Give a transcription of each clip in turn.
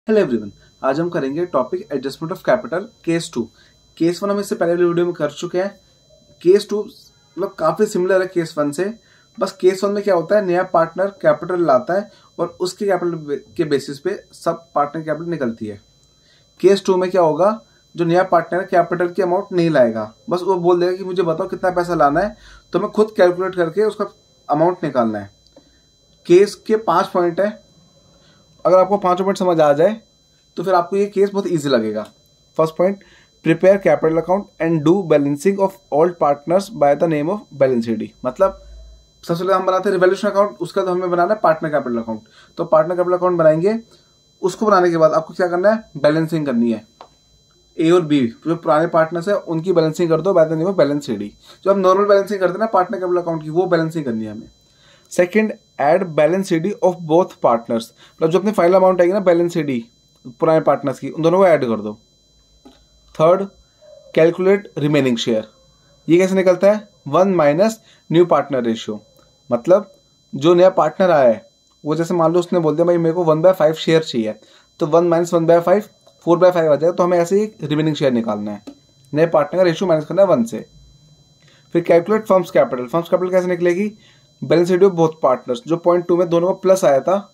Hello everyone. आज हम करेंगे topic adjustment of capital case two. Case one हम इससे पहले वाली वीडियो में कर चुके हैं। केस टू मतलब काफी सिमिलर है केस वन से। बस केस वन में क्या होता है, नया पार्टनर कैपिटल लाता है और उसके कैपिटल के बेसिस पे सब पार्टनर कैपिटल निकलती है। केस टू में क्या होगा, जो नया पार्टनर कैपिटल की अमाउंट नहीं लाएगा, बस वो बोल देगा कि मुझे बताओ कितना पैसा लाना है, तो मैं खुद कैलकुलेट करके उसका अमाउंट निकालना है। केस के 5 पॉइंट है। अगर आपको 5 पॉइंट समझ आ जाए तो फिर आपको ये केस बहुत इजी लगेगा। First point, prepare capital account and do balancing of all partners by the name of balance sheet. मतलब सबसे पहले हम बनाते हैं रिवॉल्यूशन अकाउंट, उसका तो हमें बनाना है पार्टनर कैपिटल अकाउंट। तो पार्टनर कैपिटल अकाउंट बनाएंगे। उसको बनाने के बाद आपको क्या करना है, बैलेंसिंग करनी है। ए और बी जो पुराने पार्टनर्स है उनकी बैलेंसिंग कर दो by the name of balance sheet. जो हम नॉर्मल बैलेंसिंग करते हैं ना पार्टनर कैपिटल अकाउंट की, वो बैलेंसिंग करनी है हमें। Second, add balance sheet of both partners. मतलब जो अपनी फाइनल अमाउंट आएगी ना बैलेंस शीट पुराने पार्टनर्स की, उन दोनों को ऐड कर दो। Third, calculate remaining share. ये कैसे निकलता है, 1 माइनस न्यू पार्टनर रेशियो। मतलब जो नया पार्टनर आया है वो, जैसे मान लो उसने बोल दिया भाई मेरे को 1/5 शेयर चाहिए, तो 1 माइनस 1/5 4/5 आ जाएगा। तो हमें ऐसे ही रिमेनिंग शेयर निकालना है, नए पार्टनर का रेशियो माइनस करना है 1 से। फिर calculate firms capital. Firms capital कैसे निकलेगी, balance sheet of both partners. जो पॉइंट 2 में दोनों का प्लस आया था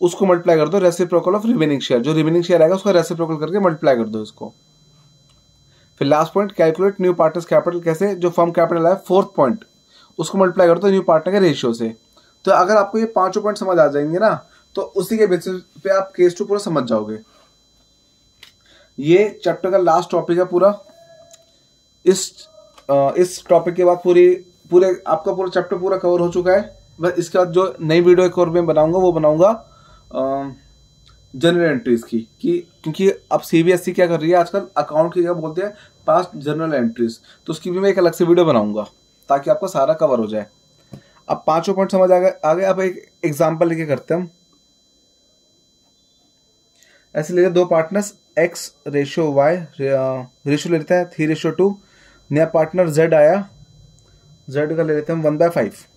उसको मल्टीप्लाई कर दो रेसिप्रोकल ऑफ रिमेनिंग शेयर। जो रिमेनिंग शेयर आएगा उसका रेसिप्रोकल करके मल्टीप्लाई कर दो इसको। फिर last point, calculate new partners capital. कैसे, जो फर्म कैपिटल है फोर्थ पॉइंट, उसको मल्टीप्लाई कर दो न्यू पार्टनर के रेशियो से। तो अगर आपको ये 5 पॉइंट समझ आ जाएंगे ना, तो उसी के बेसिस पे आप केस टू पूरा समझ जाओगे। ये चैप्टर का लास्ट टॉपिक है पूरा। इस टॉपिक के बाद पूरे आपका पूरा चैप्टर पूरा कवर हो चुका है। बस इसके बाद जो नई वीडियो एक और मैं बनाऊंगा वो बनाऊंगा जनरल एंट्रीज की, क्योंकि अब सीबीएसई क्या कर रही है आजकल, अकाउंट की क्या बोलते हैं, पास्ट जनरल एंट्रीज। तो उसकी भी मैं एक अलग से वीडियो बनाऊंगा ताकि आपका सारा कवर हो जाए। अब 5 पॉइंट समझ आ गए। अब एक एग्जाम्पल लेके करते हैं हम। ऐसे लेते दो partners x ratio y, ratio ले लेते हैं 3:2। नया पार्टनर z आया, z का ले लेते हैं हम 1/5।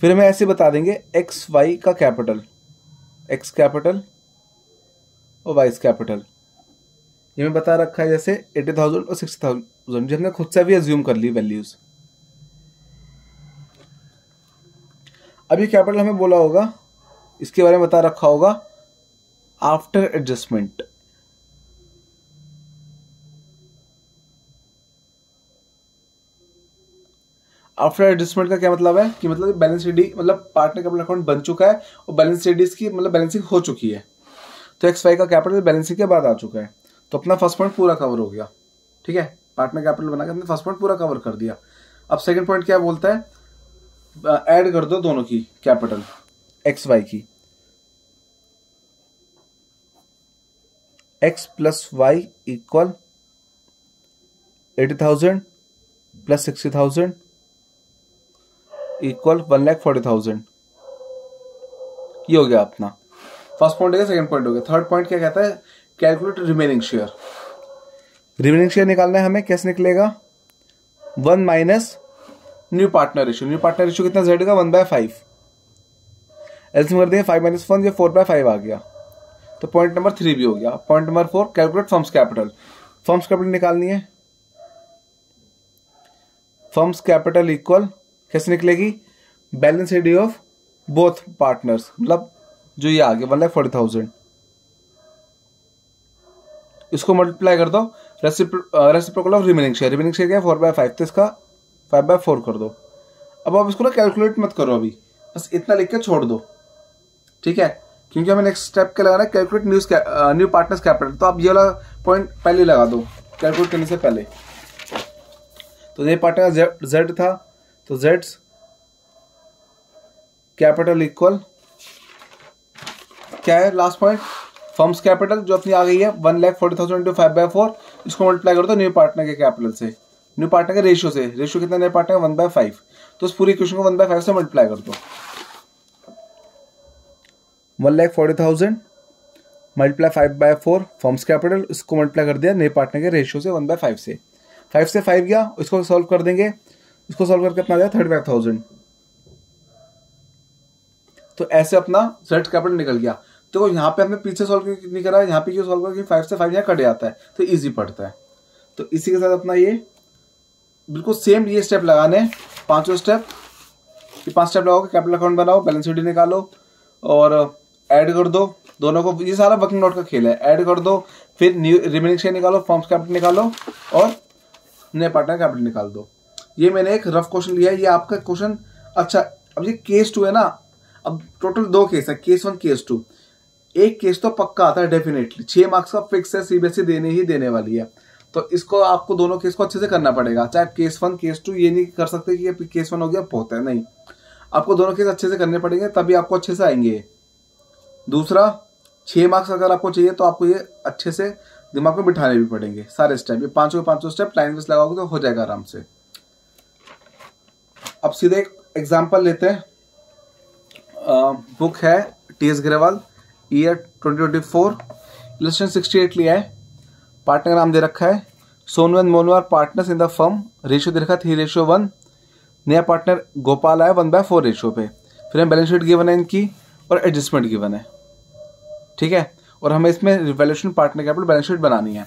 फिर हमें ऐसे बता देंगे एक्स वाई का कैपिटल, एक्स कैपिटल और वाई कैपिटल। ये हमें बता रखा है जैसे 80,000 और 60,000, जो हमने खुद से भी अज्यूम कर ली वैल्यूज। अभी कैपिटल हमें बोला होगा, इसके बारे में बता रखा होगा आफ्टर एडजस्टमेंट। आफ्टर एडजस्टमेंट का क्या मतलब है कि मतलब बैलेंस शीट, मतलब पार्टनर कैपिटल अकाउंट बन चुका है और बैलेंस शीट की मतलब बैलेंसिंग हो चुकी है। तो एक्स वाई का कैपिटल बैलेंसिंग के बाद आ चुका है। तो अपना फर्स्ट पॉइंट पूरा कवर हो गया। ठीक है, पार्टनर कैपिटल बना के हमने फर्स्ट पॉइंट पूरा कवर कर दिया। अब सेकंड पॉइंट क्या बोलता है, ऐड कर दो दोनों की कैपिटल एक्स वाई की। X plus Y equal 80,000 plus 60,000 equal 1,40,000। ये हो गया अपना फर्स्ट पॉइंट हो गया, सेकंड पॉइंट हो गया। थर्ड पॉइंट क्या कहता है, calculate remaining share. Remaining share निकालना है हमें, कैसे निकलेगा, 1 minus new partner ratio. New partner ratio कितना जेड का 1/5। एलसीएम कर दिया 5 माइनस 1, ये 4/5 आ गया। तो पॉइंट नंबर 3 भी हो गया। Point number 4, calculate firms capital. Firms capital निकालनी है। फर्म्स कैपिटल इक्वल कैसे निकलेगी, balance sheet of both partners. मतलब जो ये आ गया 1,40,000, इसको मल्टीप्लाई कर दो reciprocal of remaining share. Remaining share क्या है 4/5, तो इसका 5/4 कर दो। अब आप इसको ना कैलकुलेट मत करो अभी, बस इतना लिख के छोड़ दो। ठीक है, क्योंकि हमें नेक्स्ट स्टेप क्या लगाना है, कैलकुलेट न्यू पार्टनर्स कैपिटल। तो आप ये वाला पॉइंट पहले लगा दो कैलकुलेट करने से पहले। तो ये पार्टनर जेड था, तो जेड्स कैपिटल इक्वल क्या है लास्ट पॉइंट, फर्म्स कैपिटल जो अपनी आ गई है 1,40,000 इंटू 5/4। इसको मल्टीप्लाई कर दो न्यू पार्टनर के कैपिटल से, न्यू पार्टनर के रेशियो से। रेशियो कितना नए पार्टनर 1/5, तो इस पूरी इक्वेशन को 1/5 से मल्टीप्लाई कर दो। 1,40,000 मल्टीप्लाई 5/4 फर्म्स कैपिटल, इसको मल्टीप्लाई कर दिया नए पार्टनर के रेशियो से 1/5 से। 5 से 5 गया, इसको सॉल्व कर देंगे। इसको सॉल्व करके अपना आ जाए 35,000। तो ऐसे अपना जेड कैपिटल निकल गया। तो यहाँ पे हमने पीछे सॉल्व नहीं करा, यहाँ पे क्यों सॉल्व करा, क्योंकि 5 से 5 यहाँ कट जाता है तो इजी पड़ता है। तो इसी के साथ अपना ये बिल्कुल सेम ये स्टेप लगाने, 5 स्टेप, ये 5 स्टेप लगाओगे, कैपिटल अकाउंट बनाओ, बैलेंस शीट निकालो और ऐड कर दो दोनों को। ये सारा वर्किंग नोट का खेल है, ऐड कर दो, फिर न्यू रिमेनिंग शेयर निकालो, फर्म्स कैपिटल निकालो और नए पार्टनर कैपिटल निकाल दो। ये मैंने एक रफ क्वेश्चन लिया है, ये आपका क्वेश्चन। अच्छा, अब ये केस 2 है ना, अब टोटल 2 केस है, केस 1 केस 2। एक केस तो पक्का आता है डेफिनेटली, 6 मार्क्स का फिक्स है, सीबीएसई देने ही देने वाली है। तो इसको आपको दोनों केस को अच्छे से करना पड़ेगा, चाहे केस 1 केस 2, ये नहीं कर सकते कि केस 1 हो गया बहुत है, नहीं, आपको दोनों केस अच्छे से करने पड़ेंगे, तभी आपको अच्छे से आएंगे। दूसरा, 6 मार्क्स अगर आपको चाहिए तो आपको ये अच्छे से दिमाग में बिठाने भी पड़ेंगे सारे स्टेप। ये 5 के 5 स्टेप लाइन वाइज लगाओगे तो हो जाएगा आराम से। अब सीधे एक एग्जांपल लेते हैं। बुक है टीएस ग्रेवाल, ईयर 2024, इलस्ट्रेशन 68 लिया है। पार्टनर का नाम दे रखा है Sonu and Monu are partners in the firm, ratio दे रखा है 3:1। नया पार्टनर गोपाल आया 1/4 रेशियो पे। फिर हम बैलेंस शीट गिवन है इनकी और एडजस्टमेंट गिवन है, ठीक है। और हमें इसमें revaluation partner capital balance sheet बनानी है।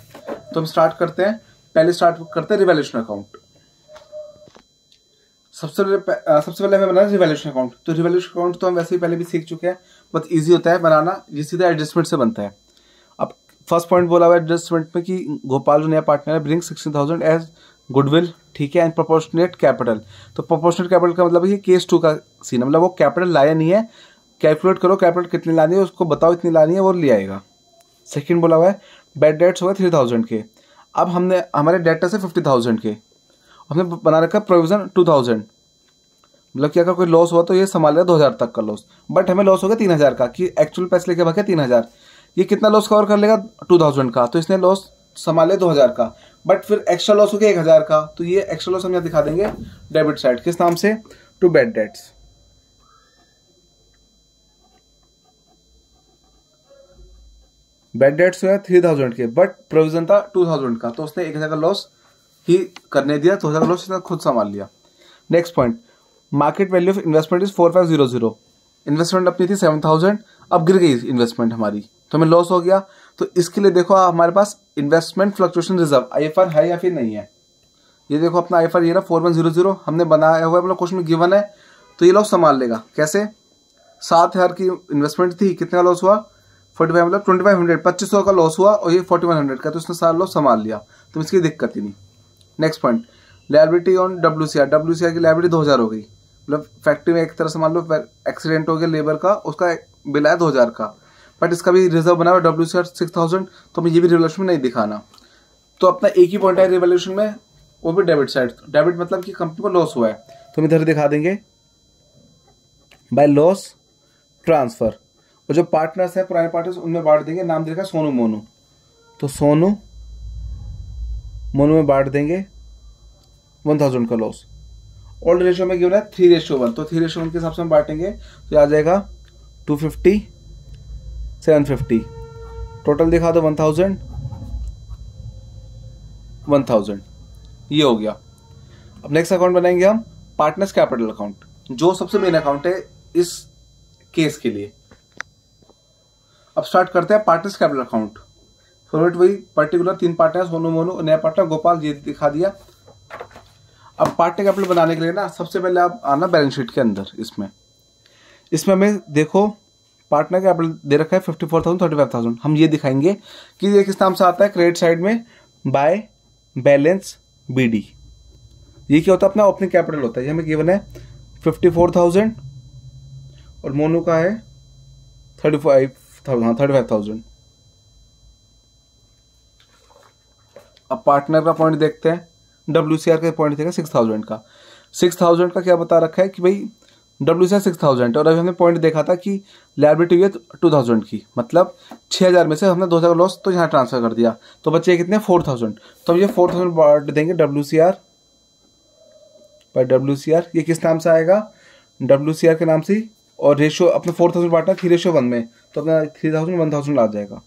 तो हम स्टार्ट करते हैं, पहले स्टार्ट करते हैं रिवैल्यूएशन अकाउंट। सबसे पहले हमें बनाना है रिवैल्यूएशन अकाउंट। तो रिवैल्यूएशन अकाउंट तो हम वैसे ही पहले भी सीख चुके हैं, बहुत इजी होता है बनाना, ये सीधा एडजस्टमेंट से बनता है। अब फर्स्ट पॉइंट बोला हुआ है एडजस्टमेंट में कि गोपाल जो नया पार्टनर है ब्रिंग 16,000 एज गुडविल, ठीक है, एंड प्रोपोर्शनेट कैपिटल। तो प्रोपोर्शनेट कैपिटल का मतलब है केस 2 का सीन, मतलब वो कैपिटल लाया नहीं है, कैलकुलेट करो कैपिटल कितनी लानी है, उसको बताओ इतनी लानी है, वो ले आएगा। सेकंड बोला हुआ है बैड डेट्स हो गए 3,000 के। अब हमने हमारे डेटर्स है 50,000 के, हमने बना रखा प्रोविजन 2,000, मतलब कि अगर कोई लॉस हुआ तो ये संभालेगा 2,000 तक का लॉस। बट हमें लॉस हो गया 3,000 का, कि एक्चुअल पैसे लेके भागे 3,000, ये कितना लॉस कवर कर लेगा 2,000 का, तो इसने लॉस संभाले 2,000 का। बट फिर एक्स्ट्रा लॉस हो गया 1,000 का, तो ये एक्स्ट्रा लॉस हम यहाँ दिखा देंगे डेबिट साइड, किस नाम से, to bad debts. Bad debts हुआ 3,000 के, बट प्रोविजन था 2,000 का, तो उसने 1,000 का लॉस ही करने दिया, 2,000 का लॉस इसने खुद संभाल लिया। Next point, market value of investment is 4,500। Investment अपनी थी 7,000, अब गिर गई इन्वेस्टमेंट हमारी, तो हमें लॉस हो गया। तो इसके लिए देखो हमारे पास इन्वेस्टमेंट फ्लक्चुएशन रिजर्व IFR है या फिर नहीं है। ये देखो अपना IFR ये रहा 4100 हमने बनाया हुआ है, मतलब क्वेश्चन में गिवन है, तो ये लॉस संभाल लेगा। कैसे, 7,000 की इन्वेस्टमेंट थी, कितने का लॉस हुआ 45, मतलब 2500, 2500 का लॉस हुआ, और ये 4100 का, तो उसने सारा लॉस संभाल लिया, तो इसकी दिक्कत ही नहीं। Next point, liability on WCR की लायबिलिटी 2,000 हो गई, मतलब फैक्ट्री में एक तरह से मान लो एक्सीडेंट हो गया लेबर का, उसका बिल आया 2,000 का, बट इसका भी रिजर्व बना हुआ WCR 6,000, तो हमें ये भी रिवैल्यूएशन में नहीं दिखाना। तो अपना एक ही पॉइंट है रिवैल्यूएशन में, वो भी डेबिट साइड। डेबिट मतलब कि कंपनी को लॉस हुआ है, तो हम इधर दिखा देंगे बाय लॉस ट्रांसफर। और जो पार्टनर्स है पुराने पार्टनर्स, उनमें बांट देंगे, नाम देगा सोनू मोनू, तो सोनू मोनू में बांट देंगे 1,000 का लॉस। ओल्ड रेशियो में गिवन है 3:1, तो 3:1 के हिसाब से हम बांटेंगे, तो आ जाएगा 250 750, टोटल दिखा दो 1,000 1,000, ये हो गया। अब नेक्स्ट अकाउंट बनाएंगे हम पार्टनर्स कैपिटल अकाउंट, जो सबसे मेन अकाउंट है इस केस के लिए। अब स्टार्ट करते हैं पार्टनर्स कैपिटल अकाउंट। फॉर्मेट वही पर्टिकुलर 3 पार्टनर सोनू मोनू, नया पार्टनर गोपाल, ये दिखा दिया। अब पार्टनर कैपिटल बनाने के लिए ना सबसे पहले आप आना बैलेंस शीट के अंदर। इसमें हमें देखो पार्टनर कैपिटल दे रखा है 54,000 35,000। हम ये दिखाएंगे कि ये किस नाम से आता है, क्रेडिट साइड में बाय बैलेंस BD। ये क्या होता है, अपना ओपनिंग कैपिटल होता है। ये हमें गिवन है 54,000 और मोनू का है 35,000। अब पार्टनर का पॉइंट देखते हैं, WCR का पॉइंट देखें 6,000 का। 6,000 का क्या बता रखा है कि भाई WCR 6,000, और अभी हमने पॉइंट देखा था कि लायबिलिटी हुई है 2,000 की, मतलब 6,000 में से हमने 2,000 लॉस तो यहाँ ट्रांसफर कर दिया, तो बचे कितने 4,000। तो हम ये 4,000 बांट देंगे WCR बाय WCR। ये किस नाम से आएगा, WCR के नाम से, और रेशियो अपने 4,000 बांटना 3:1 में, तो अपना 3,000 1,000 आ जाएगा।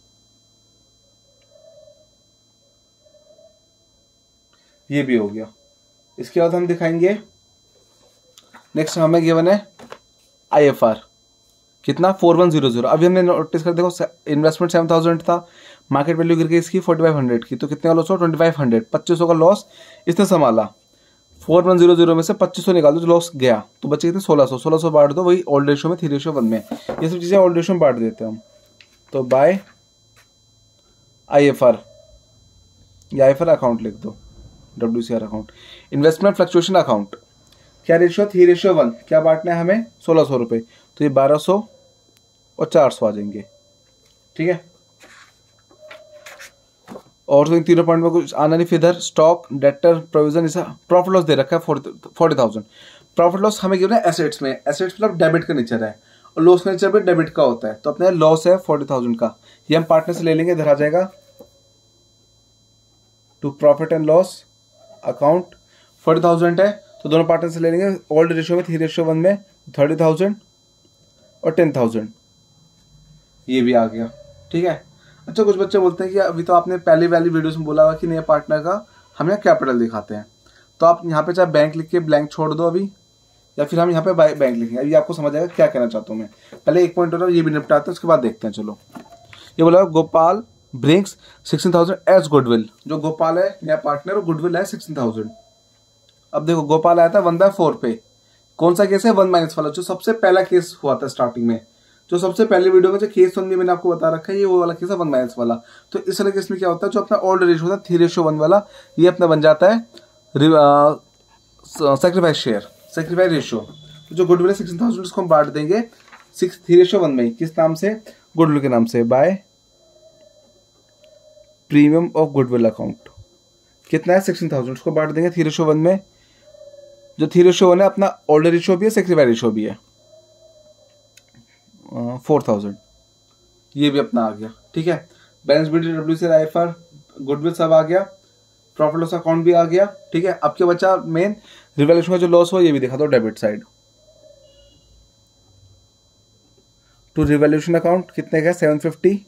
ये भी हो गया। इसके बाद हम दिखाएंगे नेक्स्ट हमें गिवन है IFR। कितना 4100। अभी हमने नोटिस कर, देखो इन्वेस्टमेंट 7000 था, मार्केट वैल्यू गिर गई इसकी 4500 की, तो कितने का लॉस हो 2500, 2500 का लॉस इसने संभाला। 4100 में से 2500 निकाल दो जो लॉस गया, तो बचे कितने 1600, 1600 बांट दो, वही ओल्ड रेशियो में 3:1 में। ये सब चीज़ें ओल्ड रेशियो में बांट देते हैं हम। तो बाय IFR या IFR अकाउंट लिख दो, WCR account. Investment fluctuation account क्या रेशियो 3:1, क्या बांटना है हमें 1600 रुपये, तो ये 1200 और 400 आ जाएंगे। ठीक है, और तो इन तीनों पॉइंट में कुछ आना नहीं। फिर इधर स्टॉक, डेटर, प्रोविजन, इसे प्रॉफिट लॉस दे रखा है 40,000। प्रॉफिट लॉस हमें गिवन है एसेट्स में, एसेट्स मतलब डेबिट का नेचर है, और लॉस का नेचर भी डेबिट का होता है। तो अपने लॉस है 40,000 का, ये हम पार्टनर से ले लेंगे, इधर आ जाएगा to profit and loss account. 40,000 है तो दोनों पार्टनर से ले लेंगे, ओल्ड रेशियो में 3:1 में 30,000 और 10,000, ये भी आ गया। ठीक है, अच्छा कुछ बच्चे बोलते हैं कि अभी तो आपने पहली वाली वीडियोस में बोला हुआ कि नए पार्टनर का हम यहाँ कैपिटल दिखाते हैं, तो आप यहाँ पे चाहे बैंक लिख के ब्लैंक छोड़ दो अभी, या फिर हम यहाँ पे बैंक लिखेंगे। अभी आपको समझ आएगा क्या कहना चाहता हूँ मैं। पहले एक पॉइंट हो रहा है, ये भी निपटाते हैं, उसके बाद देखते हैं। चलो, ये बोला गोपाल ब्रिंग्स 16,000 एज गुडविल। जो गोपाल है नया पार्टनर और गुडविल है 16,000। अब देखो गोपाल आया था 1/4 पे, कौन सा केस है 1- वाला, जो सबसे पहला केस हुआ था स्टार्टिंग में, जो सबसे पहले वीडियो में जो केस 1 में मैंने आपको बता रखा है, ये वो वाला केस है 1- वाला। तो इस वाले केस में क्या होता है, जो अपना ओल्ड रेशियो था 3:1 वाला, ये अपना बन जाता है सेक्रीफाइस शेयर, सेक्रीफाइस रेशियो। तो जो गुडविल है 16,000 उसको हम बांट देंगे 3:1 में, किस नाम से, गुडविल के नाम से, by premium of goodwill account. कितना है 16,000, उसको बांट देंगे 3:1 में। जो 3:1 है अपना ओल्ड रेशियो भी है, सेक्रीफाइस रेशियो भी है, 4,000, ये भी अपना आ गया। ठीक है, balance sheet, WCR, IFR, goodwill सब आ गया, प्रॉफिट लॉस अकाउंट भी आ गया। ठीक है, अब क्या बचा मेन, रिवैल्यूएशन का जो लॉस हो ये भी दिखा दो debit side. To revaluation account कितने का 750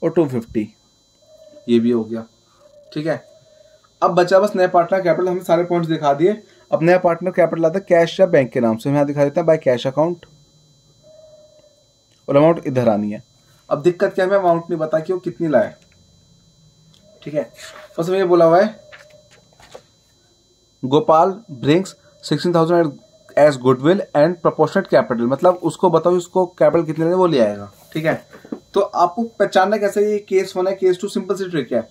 और 250, ये भी हो गया। ठीक है, अब बचा बस नया पार्टनर कैपिटल। हमने सारे पॉइंट्स दिखा दिए। अब नया पार्टनर कैपिटल आता है कैश या बैंक के नाम से, हम यहाँ दिखा देते हैं बाय कैश अकाउंट, और अमाउंट इधर आनी है। अब दिक्कत क्या है, हमें अमाउंट नहीं बता कि वो कितनी लाए। ठीक है, फर्स्ट में ये बोला हुआ है Gopal brings 16,000 as goodwill and proportionate capital, मतलब उसको बताओ उसको कैपिटल कितने दें वो ले आएगा। ठीक है, तो आपको पहचानना कैसे, ये केस 1 है, केस 2 सिंपल सी ट्रिक है।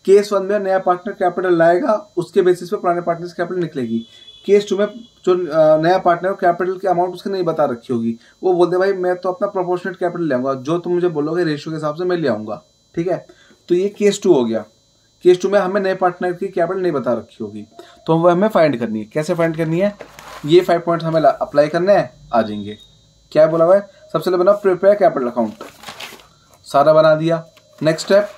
केस 1 में नया पार्टनर कैपिटल लाएगा, उसके बेसिस पे पुराने पार्टनर से कैपिटल निकलेगी। केस 2 में जो नया पार्टनर कैपिटल की अमाउंट उसके नहीं बता रखी होगी, वो बोलते भाई मैं तो अपना प्रोपोर्शनेट कैपिटल ले आऊंगा, जो तुम मुझे बोलोगे रेशियो के हिसाब से मैं ले आऊंगा। ठीक है, तो ये केस 2 हो गया। केस 2 में हमें नए पार्टनर की कैपिटल नहीं बता रखी होगी, तो वो हमें फाइंड करनी है। कैसे फाइंड करनी है, ये 5 पॉइंट हमें अप्लाई करने हैं, आ जाएंगे। क्या बोला हुआ है, सबसे पहले बना प्रिपेयर कैपिटल अकाउंट, सारा बना दिया। Next step,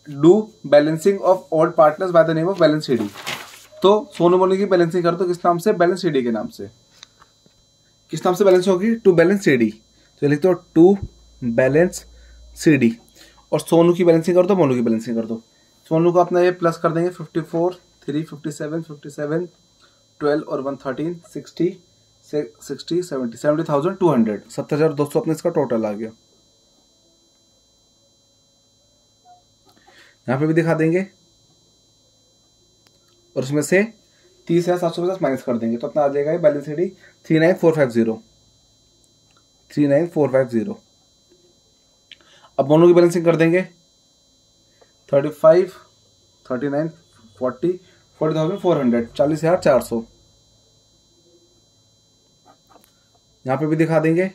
do balancing of old partners by the name of balance CD। तो सोनू मोनू की बैलेंसिंग कर दो, किस नाम से, बैलेंस CD के नाम से। किस नाम से बैलेंस होगी, टू बैलेंस CD, तो लिख दो टू बैलेंस CD। और सोनू की बैलेंसिंग कर दो, मोनू की बैलेंसिंग कर दो। सोनू को अपना ये प्लस कर देंगे 54, 3, 57, 57, 12 और 113, 60, 70, 70,200, 70,200 अपने इसका टोटल आ गया। यहाँ पे भी दिखा देंगे, और उसमें से 30,750 माइनस कर देंगे, तो अपना आ जाएगा बैलेंस CD 39,450, 39,450। अब मोनू की बैलेंसिंग कर देंगे 35, 39, 40, 40,400, 40,400। यहाँ पे भी दिखा देंगे,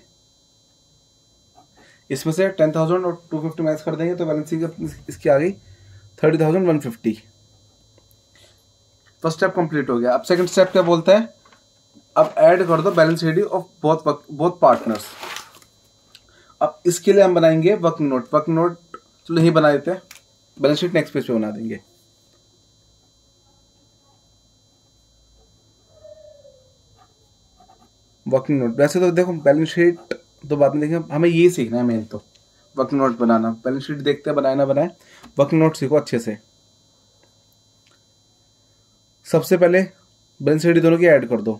इसमें से 10,000 और 250 माइनस कर देंगे, तो बैलेंसिंग इसकी आ गई 30,150। फर्स्ट स्टेप कंप्लीट हो गया। अब सेकंड स्टेप क्या बोलता है, अब ऐड कर दो balance CD of both partners. अब इसके लिए हम बनाएंगे वर्किंग नोट। वर्किंग नोट चलो यही बना देते हैं, बैलेंस शीट नेक्स्ट पेज पे बना देंगे। वर्किंग नोट, वैसे तो देखो बैलेंस शीट तो बाद में देखेंगे, हमें ये सीखना है मेन तो, वर्किंग नोट बनाना। बैलेंस शीट देखते हैं बनाए ना बनाए, वर्किंग नोट सीखो अच्छे से। सबसे पहले बैलेंस CD दोनों की ऐड कर दो,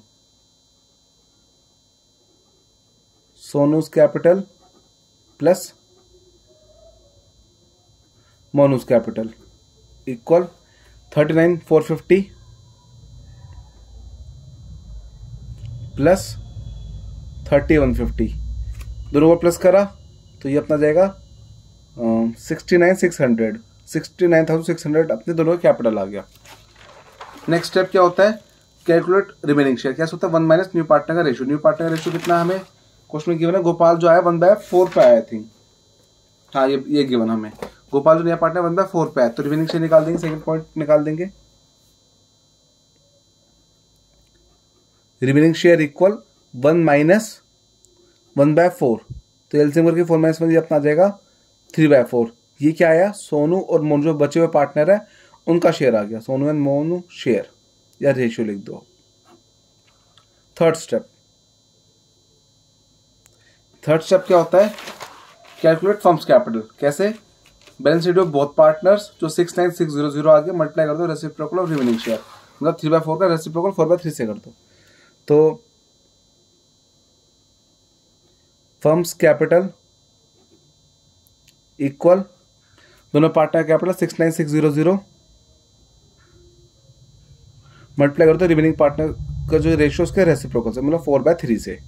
Sonu's capital plus Monu's capital equal 39,450 plus 30,150, दोनों को प्लस करा तो ये अपना जाएगा 69,600 अपने दोनों का कैपिटल आ गया। नेक्स्ट स्टेप क्या होता है, कैलकुलेट रिमेनिंग शेयर। कैसे होता है, 1 माइनस न्यू पार्टनर का रेशियो। न्यू पार्टनर का रेशियो कितना हमें क्वेश्चन में गिवन है, गोपाल जो आया 1/4 पे आया थी। हाँ ये गिवन हमें, गोपाल जो नया पार्टनर 1/4 पे आया, तो रिमेनिंग शेयर निकाल देंगे, सेकंड पॉइंट निकाल देंगे। रिमेनिंग शेयर इक्वल 1 माइनस 1/4, तो एलसीएम करके 4 - 1 ये अपना आ जाएगा 3/4। ये क्या आया, सोनू और मोनू जो बचे हुए पार्टनर है उनका शेयर आ गया, सोनू एंड मोनू शेयर, या रेशियो लिख दो। थर्ड स्टेप क्या होता है, कैलकुलेट फर्म्स कैपिटल। कैसे, balance sheet of both partners जो 69,600 आ गया, मल्टीप्लाई कर दो रेसिप्रोकल ऑफ रिमेनिंग शेयर, मतलब 3/4 का रेसिप्रोकल 4/3 से कर दो। तो फर्म्स कैपिटल इक्वल दोनों पार्टनर कैपिटल 69,600 मल्टीप्लाई कर दो रिमेनिंग पार्टनर का जो रेशियो उसके रेसिप्रोकल से, मतलब 4/3 से।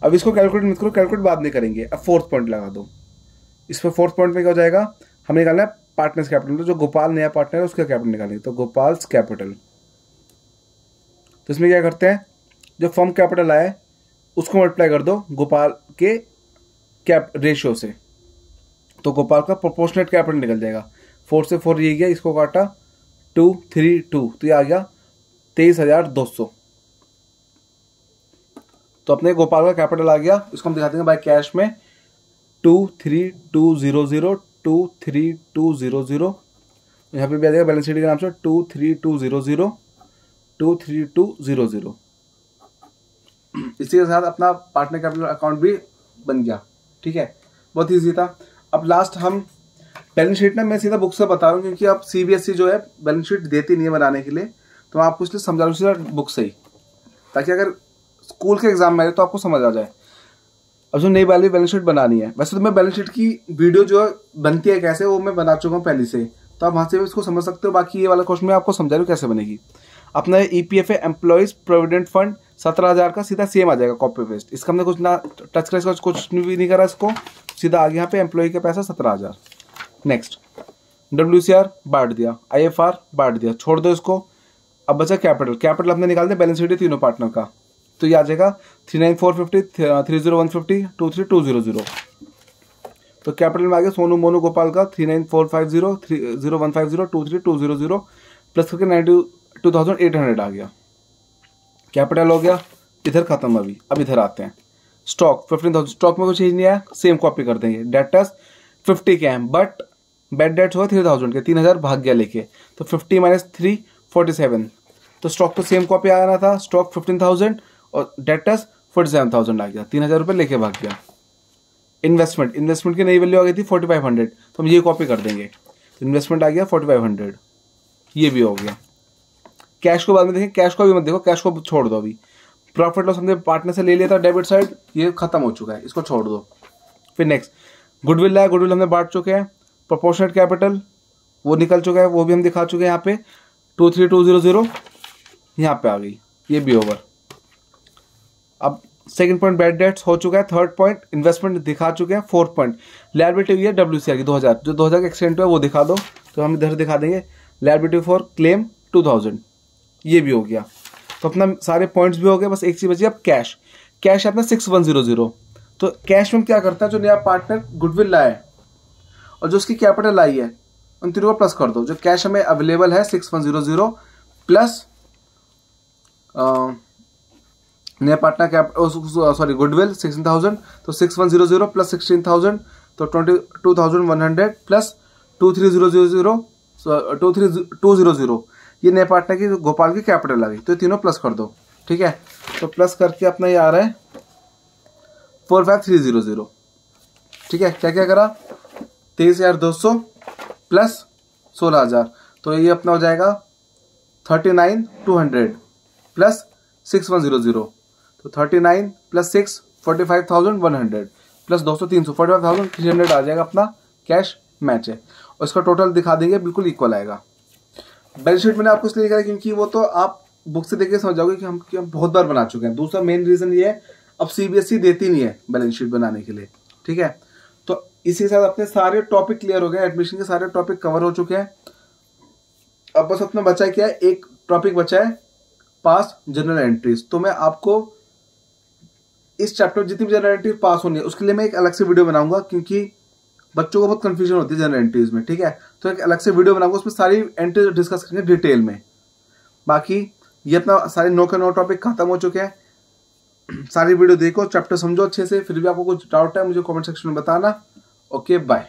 अब इसको कैलकुलेट मत करो, कैलकुलेट बाद में करेंगे। अब फोर्थ पॉइंट लगा दो इस पर। फोर्थ पॉइंट में क्या हो जाएगा, हमें निकालना है पार्टनर्स कैपिटल, तो जो गोपाल नया पार्टनर है उसका कैपिटल निकालेंगे, तो गोपाल्स कैपिटल। तो इसमें क्या करते हैं, जो फर्म कैपिटल आया उसको मल्टीप्लाई कर दो गोपाल के कैप रेशियो से, तो गोपाल का प्रोपोर्शनेट कैपिटल निकल जाएगा। 4 से 4 ये गया, इसको काटा 2 3 2, तो ये आ गया 23,200। तो अपने गोपाल का कैपिटल आ गया, इसको हम दिखा देंगे बाय कैश में 23200 23200। यहाँ पे भी आ जाएगा बैलेंस शीट के नाम से 23200 23200। इसी के साथ अपना पार्टनर कैपिटल अकाउंट भी बन गया। ठीक है, बहुत ईजी था। अब लास्ट हम बैलेंस शीट ना मैं सीधा बुक से बता रहा हूँ, क्योंकि अब सीबीएसई जो है बैलेंस शीट देती नहीं है बनाने के लिए, तो मैं आपको इसलिए समझा रहा हूँ सीधा बुक से ही, ताकि अगर स्कूल के एग्जाम में आए तो आपको समझ आ जाए। अब जो नई वाली बैलेंस शीट बनानी है, वैसे तो मैं बैलेंस शीट की वीडियो जो बनती है कैसे वो मैं बना चुका हूँ पहले से, तो आप वहाँ से भी इसको समझ सकते हो। बाकी ये वाला क्वेश्चन मैं आपको समझा रहा हूँ कैसे बनेगी। अपना ईपीएफए एम्प्लॉइज प्रोविडेंट फंड 17,000 का सीधा सेम आ जाएगा, कॉपी पेस्ट। इसका हमने कुछ ना टच कर, इसका कुछ भी नहीं करा, इसको सीधा आ गया यहाँ पे एम्प्लॉय का पैसा 17,000। नेक्स्ट डब्ल्यूसीआर बांट दिया, आईएफआर बांट दिया, छोड़ दो इसको। अब बचा कैपिटल। कैपिटल अपने निकाल दे बैलेंस शीट तीनों पार्टनर का, तो ये आ जाएगा 39,450 30,150 23,200। तो कैपिटल में आ गया सोनू मोनू गोपाल का 39,450 30,150 23,200 प्लस करके 92,800 आ गया। कैपिटल हो गया, इधर खत्म। अब इधर आते हैं स्टॉक 15,000। स्टॉक में कुछ चीज नहीं आया, सेम कॉपी कर देंगे। डेटर्स 50 के हैं, बट बैड डेट्स हुआ 3,000 के, 3,000 भाग गया लेके, तो 50 - 3 47। तो स्टॉक तो सेम कॉपी आना था, स्टॉक 15,000 और डेटर्स 47,000 आ गया, 3,000 रुपये लेके भाग गया। इन्वेस्टमेंट की नई वैल्यू आ गई थी 4,500, तो हम ये कॉपी कर देंगे। तो इन्वेस्टमेंट आ गया 4,500, ये भी हो गया। कैश को बाद में देखें, कैश को भी मत देखो, कैश को छोड़ दो। अभी प्रॉफिट लॉस हमने पार्टनर से ले लिया था डेबिट साइड, ये खत्म हो चुका है, इसको छोड़ दो। फिर नेक्स्ट गुडविल है, गुडविल हमने बांट चुके हैं। प्रोपोर्शनेट कैपिटल वो निकल चुका है, वो भी हम दिखा चुके हैं। यहाँ पे 23,200 यहाँ पे आ गई, ये भी ओवर। अब सेकंड पॉइंट बैड डेट्स हो चुका है। थर्ड पॉइंट इन्वेस्टमेंट दिखा चुके हैं। फोर्थ पॉइंट लायबिलिटी हुई है डब्ल्यूसीआर की 2000, जो 2000 का एक्सटेंट हुआ वो दिखा दो, तो हम इधर दिखा देंगे लायबिलिटी फॉर क्लेम 2000, ये भी हो गया। तो अपना सारे पॉइंट्स भी हो गए, बस एक चीज बची अब कैश। कैश है अपना 6100। तो कैश में क्या करता है, जो नया पार्टनर गुडविल लाया है और जो उसकी कैपिटल आई है उन तीनों को प्लस कर दो। जो कैश हमें अवेलेबल है 6100 प्लस नया पार्टनर सॉरी गुडविल 16,000, तो 6100 प्लस 16,000 तो 22,100 प्लस 23,200 ये नए पार्टनर की गोपाल की कैपिटल आ गई, तो तीनों प्लस कर दो। ठीक है, तो प्लस करके अपना ये आ रहा है 45,300। ठीक है, क्या क्या करा, 23,200 प्लस 16,000, तो ये अपना हो जाएगा 39,200 प्लस 6100, तो 39 प्लस 6 45,100 प्लस 200 300 45,300 आ जाएगा अपना कैश मैच है। और इसका टोटल दिखा देंगे, बिल्कुल इक्वल आएगा। बैलेंस शीट मैंने आपको इसलिए लिखा है क्योंकि वो तो आप बुक से देखिए समझ जाओगे कि हम बहुत बार बना चुके हैं। दूसरा मेन रीजन ये है, अब सीबीएसई देती नहीं है बैलेंस शीट बनाने के लिए, ठीक है। तो इसी के साथ अपने सारे टॉपिक क्लियर हो गए, एडमिशन के सारे टॉपिक कवर हो चुके हैं। अब बस अपना बचा क्या है, एक टॉपिक बचा है पास जनरल एंट्रीज। तो मैं आपको इस चैप्टर जितनी भी जनरल एंट्रीज पास होनी है उसके लिए मैं एक अलग से वीडियो बनाऊंगा, क्योंकि बच्चों को बहुत कंफ्यूजन होती है जनरल एंट्रीज में, ठीक है। तो एक अलग से वीडियो बनाऊंगा, उसमें सारी एंट्रीज डिस्कस करेंगे डिटेल में। बाकी ये अपना सारे 9 के 9 टॉपिक खत्म हो चुके हैं। सारी वीडियो देखो, चैप्टर समझो अच्छे से। फिर भी आपको कुछ डाउट है मुझे कमेंट सेक्शन में बताना। Okay bye.